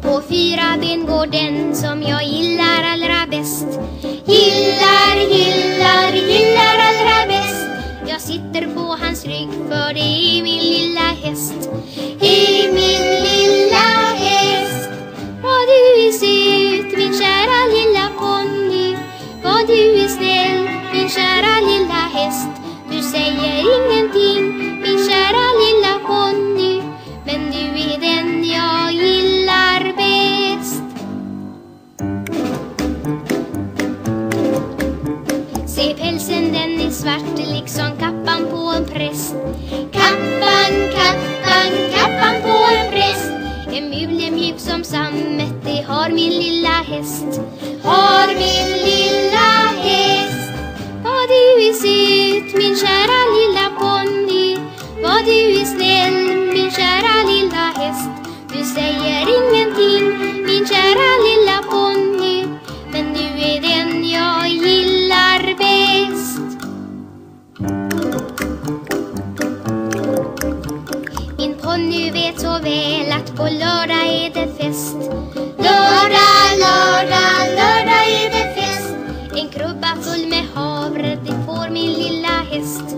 På 4 ben går den som jag gillar allra bäst. Gillar, gillar, gillar allra bäst. Jag sitter på hans rygg för det är min lilla häst. Är min lilla häst. Vad du är söt, min kära lilla ponny. Vad du är snäll, min kära lilla häst. Du säger ingenting, min kära lilla ponny. Men du är den jag gillar bäst. Se pälsen, den är svart liksom kappan på en präst. Kappan, kappan, kappan på en präst. En mule mjuk som sammet, det har min lilla häst. Har min lilla häst. Vad du är söt, min kära lilla ponny. Vad du är snäll, min kära lilla häst. Du säger ingenting, min kära lilla ponny. Men du är den jag gillar bäst. Min ponny vet så väl att på lördag är det fest. Lördag, lördag, lördag är det fest. En krubba full med havre, det får min lilla häst.